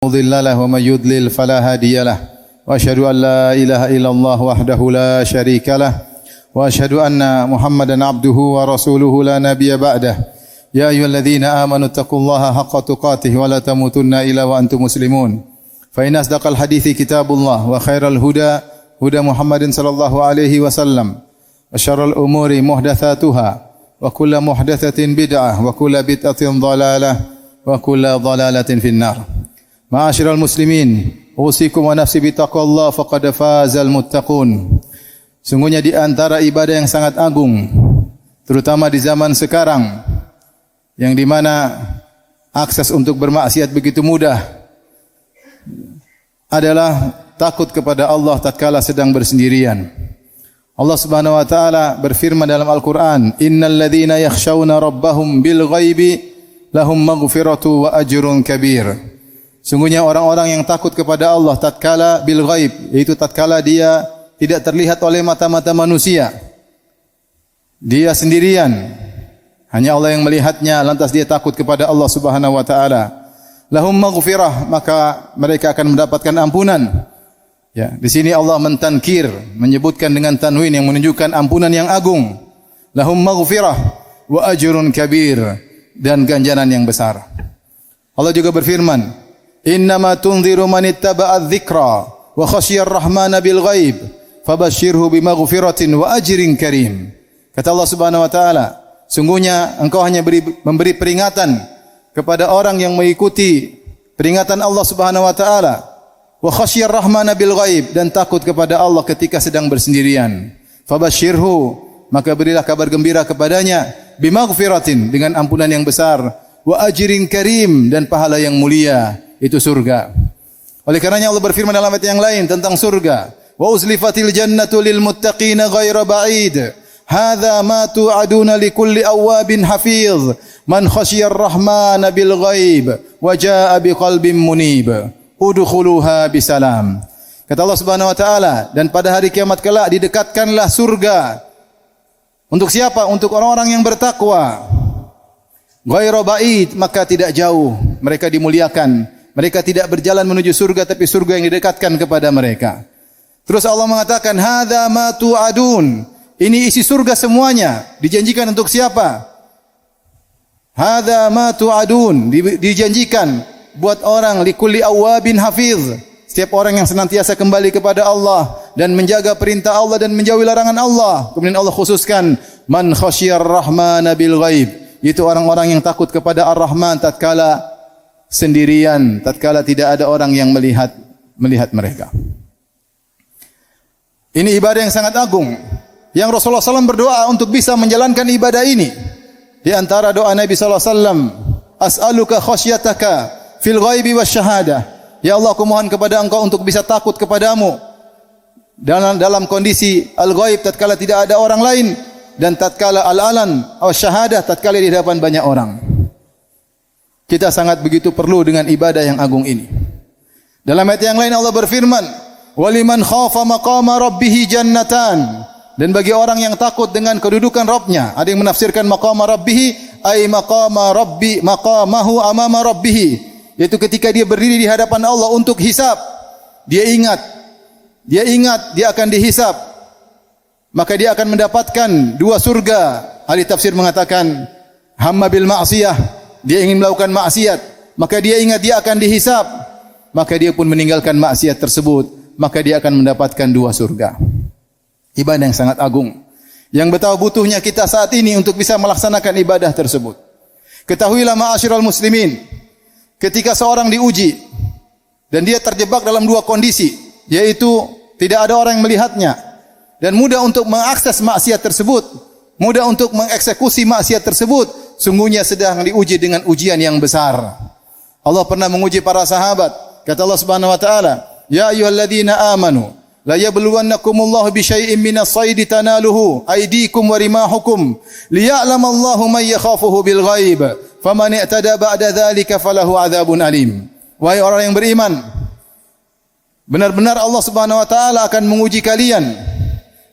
مضل له ومن يضلل فلا هادي له وأشهد أن لا إله إلا الله وحده لا شريك له وأشهد أن محمدا عبده ورسوله لا نبي بعده يا أيها الذين آمنوا اتقوا الله حق تقاته ولا تموتن إلا وأنتم مسلمون فإن أصدق الحديث كتاب الله وخير الهدى هدى محمد صلى الله عليه وسلم وشر الأمور محدثاتها وكل محدثة بدعة وكل بدعة ضلالة وكل ضلالة في النار. معاشر المسلمين, usikum wa nafsi bitaqwallah faqad fazal muttaqun. Sungguhnya di antara ibadah yang sangat agung, terutama di zaman sekarang, yang di mana akses untuk bermaksiat begitu mudah, adalah takut kepada Allah tatkala sedang bersendirian. Allah Subhanahu wa taala berfirman dalam Al-Qur'an, "Innal ladzina yakhshawna rabbahum bil ghaibi lahum maghfiratu wa ajrun kabir." Sungguhnya orang-orang yang takut kepada Allah tatkala bil ghaib, yaitu tatkala dia tidak terlihat oleh mata-mata manusia. Dia sendirian, hanya Allah yang melihatnya, lantas dia takut kepada Allah Subhanahu wa taala. Lahum maghfirah, maka mereka akan mendapatkan ampunan. Ya, di sini Allah mentankir, menyebutkan dengan tanwin yang menunjukkan ampunan yang agung. Lahum maghfirah wa ajrun kabir, dan ganjaran yang besar. Allah juga berfirman, "Innama tunziru man ittaba'a adh-dhikra wa khasyiyar rahmana bil ghaib, fabashshirhu bimaghfiratin wa ajrin karim." Kata Allah Subhanahu wa taala, sungguhnya engkau hanya memberi peringatan kepada orang yang mengikuti peringatan Allah Subhanahu wa taala, wa khasyiyar rahmana bil ghaib, dan takut kepada Allah ketika sedang bersendirian. Fabashshirhu, maka berilah kabar gembira kepadanya, bimaghfiratin, dengan ampunan yang besar, wa ajrin karim, dan pahala yang mulia, itu surga. Oleh karenanya Allah berfirman dalam ayat yang lain tentang surga, wa uzlifatil jannatu lil muttaqina ghaira ba'id, hadza ma tu'aduna likulli awwabin hafiz, man khasyiyar rahmana bil ghaib wa jaa'a biqalbin munib, udkhuluha bisalam. Kata Allah Subhanahu wa taala, dan pada hari kiamat kelak didekatkanlah surga. Untuk siapa? Untuk orang-orang yang bertakwa. Ghairu ba'id, maka tidak jauh. Mereka dimuliakan. Mereka tidak berjalan menuju surga, tapi surga yang didekatkan kepada mereka. Terus Allah mengatakan, hadza ma tu'adun. Ini isi surga semuanya. Dijanjikan untuk siapa? Hadza ma tu'adun. Dijanjikan buat orang likulli awwabin hafiz. Setiap orang yang senantiasa kembali kepada Allah dan menjaga perintah Allah dan menjauhi larangan Allah. Kemudian Allah khususkan man khasyiyar rahmana bil ghaib, yaitu orang-orang yang takut kepada Ar-Rahman tatkala sendirian, tatkala tidak ada orang yang melihat mereka. Ini ibadah yang sangat agung, yang Rasulullah SAW berdoa untuk bisa menjalankan ibadah ini. Di antara doa Nabi SAW, as'aluka khasyataka fil ghaibi wasyahadah. Ya Allah, aku mohon kepada Engkau untuk bisa takut kepadamu dalam kondisi al-ghaib, tatkala tidak ada orang lain, dan tatkala al-alan atau syahadah, tatkala di hadapan banyak orang. Kita sangat begitu perlu dengan ibadah yang agung ini. Dalam ayat yang lain Allah berfirman, "Waliman khafa maqama rabbih jannatan." Dan bagi orang yang takut dengan kedudukan Rabbnya, ada yang menafsirkan maqama rabbih ay maqamahu amama rabbih, yaitu ketika dia berdiri di hadapan Allah untuk hisab, dia ingat dia akan dihisab, maka dia akan mendapatkan dua surga. Ahli tafsir mengatakan, hamma bil ma'siyah, dia ingin melakukan maksiat, maka dia ingat dia akan dihisab, maka dia pun meninggalkan maksiat tersebut, maka dia akan mendapatkan dua surga. Ibadah yang sangat agung, yang betapa butuhnya kita saat ini untuk bisa melaksanakan ibadah tersebut. Ketahuilah ma'asyiral muslimin, ketika seorang diuji dan dia terjebak dalam dua kondisi, yaitu tidak ada orang yang melihatnya dan mudah untuk mengakses maksiat tersebut, mudah untuk mengeksekusi maksiat tersebut, sungguhnya sedang diuji dengan ujian yang besar. Allah pernah menguji para sahabat. Kata Allah Subhanahu wa taala, "Ya ayyuhalladzina amanu la yabluwannakumullahu bisyai'in minas saydi tanaluhu aydikum wa rimahukum liya'lamallahu man yakhafuhu bil ghaib faman i'tada ba'da dzalika falahu 'adzabun alim." Wahai orang yang beriman, benar-benar Allah Subhanahu wa taala akan menguji kalian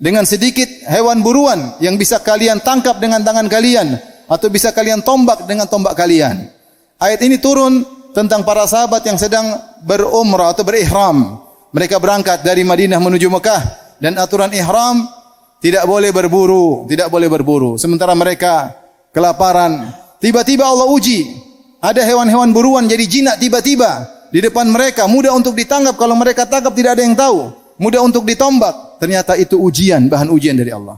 dengan sedikit hewan buruan yang bisa kalian tangkap dengan tangan kalian atau bisa kalian tombak dengan tombak kalian. Ayat ini turun tentang para sahabat yang sedang berumrah atau berihram. Mereka berangkat dari Madinah menuju Mekah dan aturan ihram tidak boleh berburu, tidak boleh berburu. Sementara mereka kelaparan. Tiba-tiba Allah uji. Ada hewan-hewan buruan jadi jinak tiba-tiba di depan mereka, mudah untuk ditangkap. Kalau mereka tangkap tidak ada yang tahu. Mudah untuk ditombak. Ternyata itu ujian, bahan ujian dari Allah.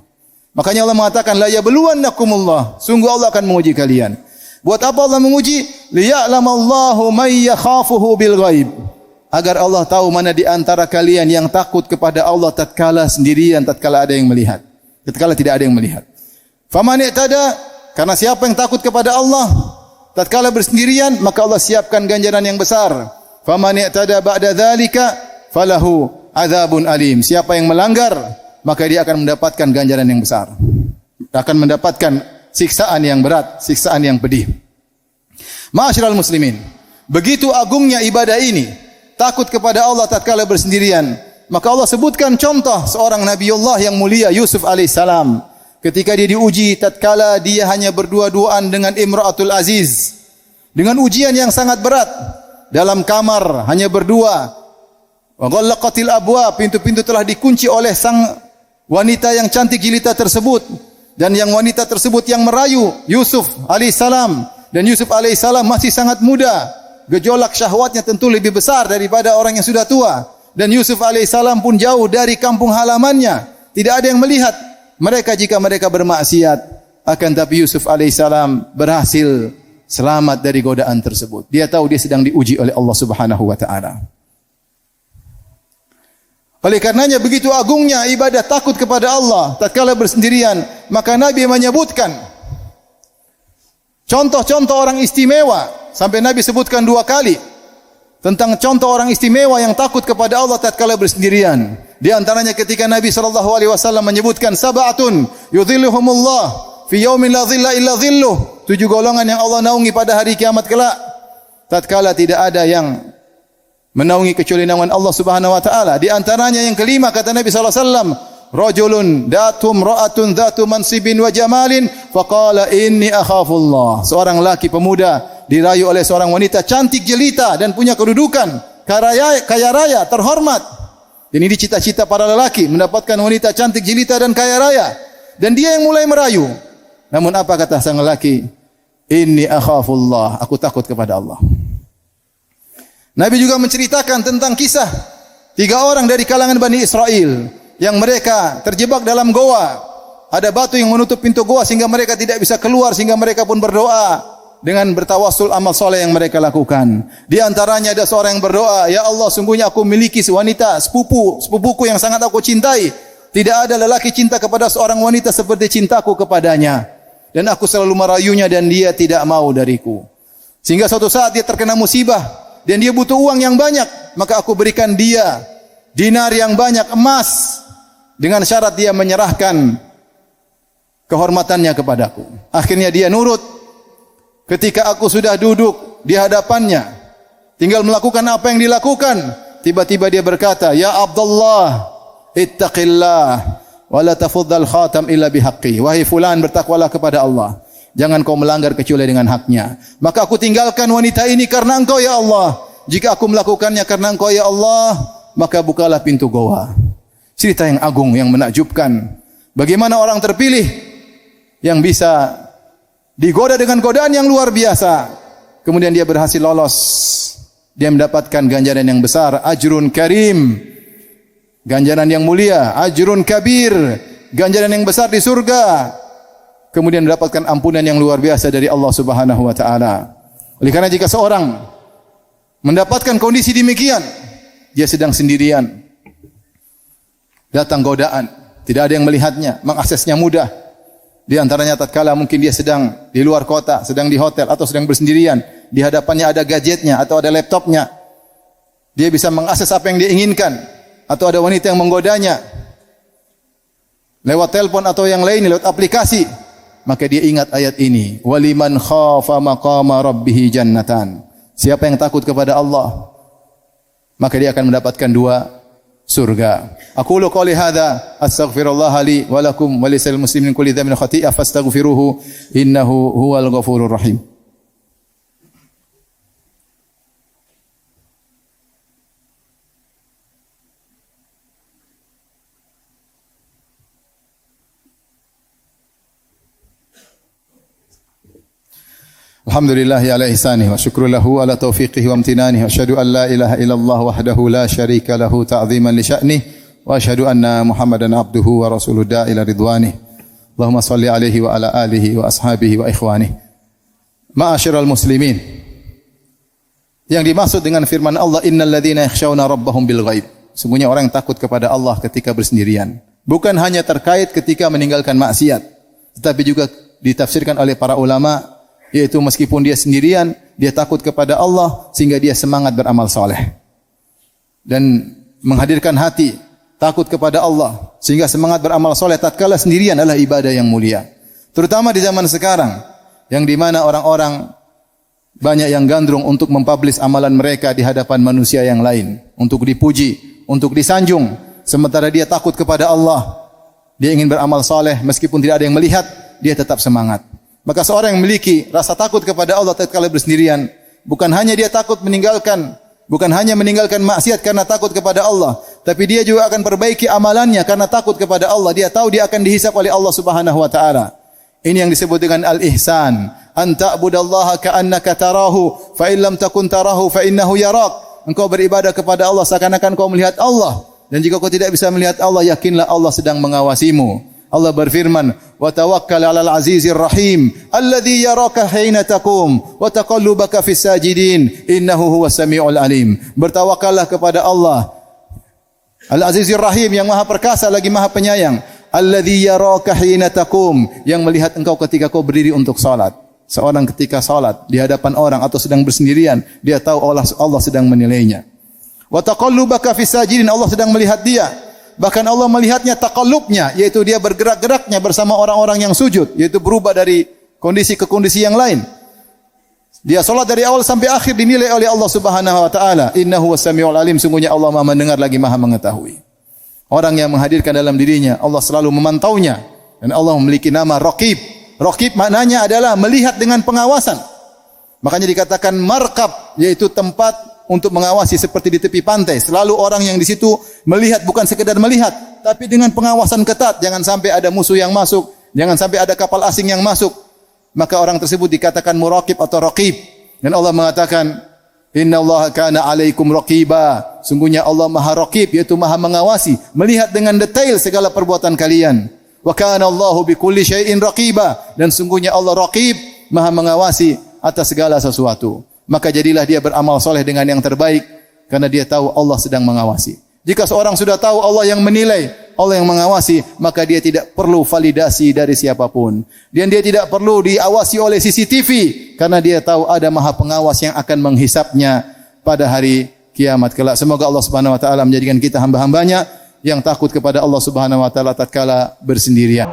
Makanya Allah mengatakan la yabluwannakumullah. Sungguh Allah akan menguji kalian. Buat apa Allah menguji? Liya'lamallahu may yakhafuhu bil ghaib. Agar Allah tahu mana di antara kalian yang takut kepada Allah tatkala sendirian, tatkala ada yang melihat. Tatkala tidak ada yang melihat. Faman i'tada, karena siapa yang takut kepada Allah tatkala bersendirian, maka Allah siapkan ganjaran yang besar. Faman i'tada ba'da dzalika falahu adzabun alim. Siapa yang melanggar, maka dia akan mendapatkan ganjaran yang besar. Akan mendapatkan siksaan yang berat, siksaan yang pedih. Ma'asyiral muslimin, begitu agungnya ibadah ini, takut kepada Allah tatkala bersendirian. Maka Allah sebutkan contoh seorang Nabiullah yang mulia Yusuf alaihissalam. Ketika dia diuji tatkala dia hanya berdua-duaan dengan Imra'atul Aziz. Dengan ujian yang sangat berat. Dalam kamar hanya berdua. Wa ghallaqatil abwab, pintu-pintu telah dikunci oleh sang wanita yang cantik jelita tersebut. Dan yang wanita tersebut yang merayu Yusuf alaihissalam. Dan Yusuf alaihissalam masih sangat muda. Gejolak syahwatnya tentu lebih besar daripada orang yang sudah tua. Dan Yusuf alaihissalam pun jauh dari kampung halamannya. Tidak ada yang melihat mereka jika mereka bermaksiat. Akan tapi Yusuf alaihissalam berhasil selamat dari godaan tersebut. Dia tahu dia sedang diuji oleh Allah Subhanahu wa taala. Oleh karenanya begitu agungnya ibadah takut kepada Allah tatkala bersendirian, maka Nabi menyebutkan contoh-contoh orang istimewa, sampai Nabi sebutkan 2 kali tentang contoh orang istimewa yang takut kepada Allah tatkala bersendirian. Di antaranya ketika Nabi sallallahu alaihi wasallam menyebutkan sab'atun yudhilluhumullah fi yaumin la dhilla illa dhilluh. 7 golongan yang Allah naungi pada hari kiamat kelak. Tatkala tidak ada yang menaungi kecuali naungan Allah Subhanahu wa taala. Di antaranya yang kelima kata Nabi sallallahu alaihi wasallam, rajulun datum ra'atun dzatu mansibin wa jamalin faqala inni akhafullah. Seorang laki pemuda dirayu oleh seorang wanita cantik jelita dan punya kedudukan, kaya raya, terhormat. Dan ini cita-cita para lelaki, mendapatkan wanita cantik jelita dan kaya raya. Dan dia yang mulai merayu. Namun apa kata sang lelaki? Inni akhafullah, aku takut kepada Allah. Nabi juga menceritakan tentang kisah 3 orang dari kalangan Bani Israel yang mereka terjebak dalam goa. Ada batu yang menutup pintu goa sehingga mereka tidak bisa keluar, sehingga mereka pun berdoa dengan bertawassul amal soleh yang mereka lakukan. Di antaranya ada seorang yang berdoa, ya Allah, sungguhnya aku memiliki wanita sepupuku yang sangat aku cintai. Tidak ada lelaki cinta kepada seorang wanita seperti cintaku kepadanya. Dan aku selalu merayunya dan dia tidak mau dariku. Sehingga suatu saat dia terkena musibah dan dia butuh uang yang banyak, maka aku berikan dia dinar yang banyak, emas, dengan syarat dia menyerahkan kehormatannya kepadaku. Akhirnya dia nurut. Ketika aku sudah duduk di hadapannya, tinggal melakukan apa yang dilakukan, tiba-tiba dia berkata, ya Abdullah, ittaqillah wa la tafuddal khatam illa bihaqqi. Wahai fulan, bertakwalah kepada Allah, jangan kau melanggar kecuali dengan haknya. Maka aku tinggalkan wanita ini karena engkau ya Allah. Jika aku melakukannya karena engkau ya Allah, maka bukalah pintu goa. Cerita yang agung, yang menakjubkan. Bagaimana orang terpilih yang bisa digoda dengan godaan yang luar biasa, kemudian dia berhasil lolos. Dia mendapatkan ganjaran yang besar, ajrun karim, ganjaran yang mulia, ajrun kabir, ganjaran yang besar di surga. Kemudian mendapatkan ampunan yang luar biasa dari Allah Subhanahu wa taala. Oleh karena jika seorang mendapatkan kondisi demikian, dia sedang sendirian, datang godaan, tidak ada yang melihatnya, mengaksesnya mudah. Di antaranya tatkala mungkin dia sedang di luar kota, sedang di hotel atau sedang bersendirian, di hadapannya ada gadgetnya atau ada laptopnya. Dia bisa mengakses apa yang dia inginkan, atau ada wanita yang menggodanya lewat telepon atau yang lain, lewat aplikasi. Maka dia ingat ayat ini, waliman khafa maqama rabbih jannatan. Siapa yang takut kepada Allah, maka dia akan mendapatkan 2 surga. Aqulu qouli hadza astaghfirullah li wa lakum wa lisal muslimin kulli dhanbin khati'ah fastaghfiruhu innahu huwal ghafurur rahim. Alhamdulillah ala ihsanih wa syukru lahu ala taufiqihi wa amtinanihi wa asyhadu an la ilaha illallah wahdahu la syarika lahu ta'ziman li sya'nih wa asyhadu anna Muhammadan abduhu wa rasuluhu ila ridwanih. Allahumma salli alaihi wa ala alihi wa ashabihi wa ikhwanih. Ma'asyiral muslimin. Yang dimaksud dengan firman Allah innal ladzina yakhshawna rabbahum bil ghaib. Sungguhnya orang yang takut kepada Allah ketika bersendirian. Bukan hanya terkait ketika meninggalkan maksiat, tetapi juga ditafsirkan oleh para ulama yaitu meskipun dia sendirian, dia takut kepada Allah sehingga dia semangat beramal saleh. Dan menghadirkan hati takut kepada Allah sehingga semangat beramal saleh tatkala sendirian adalah ibadah yang mulia. Terutama di zaman sekarang yang di mana orang-orang banyak yang gandrung untuk mempublish amalan mereka di hadapan manusia yang lain, untuk dipuji, untuk disanjung, sementara dia takut kepada Allah. Dia ingin beramal saleh meskipun tidak ada yang melihat, dia tetap semangat. Maka seorang yang memiliki rasa takut kepada Allah tatkala bersendirian, bukan hanya dia takut meninggalkan maksiat karena takut kepada Allah, tapi dia juga akan perbaiki amalannya karena takut kepada Allah. Dia tahu dia akan dihisab oleh Allah Subhanahu wa taala. Ini yang disebut dengan al-ihsan. An ta'budallaha ka'annaka tarahu, fa in lam takun tarahu fa innahu yarak. Engkau beribadah kepada Allah seakan-akan kau melihat Allah, dan jika kau tidak bisa melihat Allah, yakinlah Allah sedang mengawasimu. Allah berfirman, "Wa tawakkal 'alal 'azizir rahim, alladzi yaraka hina taqum, wa taqallubaka fis sajidin, innahu huwas samiul alim." Bertawakallah kepada Allah Al-Azizir Rahim, yang Maha Perkasa lagi Maha Penyayang. Alladzi yaraka hina taqum, yang melihat engkau ketika kau berdiri untuk salat. Seorang ketika salat di hadapan orang atau sedang bersendirian, dia tahu Allah sedang menilainya. Wa taqallubaka fis sajidin, Allah sedang melihat dia. Bahkan Allah melihatnya taqallubnya, yaitu dia bergerak-geraknya bersama orang-orang yang sujud, yaitu berubah dari kondisi ke kondisi yang lain. Dia salat dari awal sampai akhir dinilai oleh Allah Subhanahu wa taala. Innahu was-sami'ul alim, sungguhnya Allah Maha mendengar lagi Maha mengetahui. Orang yang menghadirkan dalam dirinya, Allah selalu memantaunya, dan Allah memiliki nama Raqib. Raqib maknanya adalah melihat dengan pengawasan. Makanya dikatakan markab, yaitu tempat untuk mengawasi seperti di tepi pantai. Selalu orang yang di situ melihat, bukan sekedar melihat, tapi dengan pengawasan ketat. Jangan sampai ada musuh yang masuk, jangan sampai ada kapal asing yang masuk. Maka orang tersebut dikatakan muraqib atau raqib. Dan Allah mengatakan, innallaha kana 'alaikum raqiba. Sungguhnya Allah Maha Raqib, yaitu Maha mengawasi, melihat dengan detail segala perbuatan kalian. Wa kana Allahu bikulli syai'in raqiba. Dan sungguhnya Allah Raqib, Maha mengawasi atas segala sesuatu. Maka jadilah dia beramal soleh dengan yang terbaik, karena dia tahu Allah sedang mengawasi. Jika seorang sudah tahu Allah yang menilai, Allah yang mengawasi, maka dia tidak perlu validasi dari siapapun. Dan dia tidak perlu diawasi oleh CCTV, karena dia tahu ada Maha Pengawas yang akan menghisapnya pada hari kiamat kelak. Semoga Allah Subhanahu wa taala menjadikan kita hamba-hambanya yang takut kepada Allah Subhanahu wa taala tatkala bersendirian.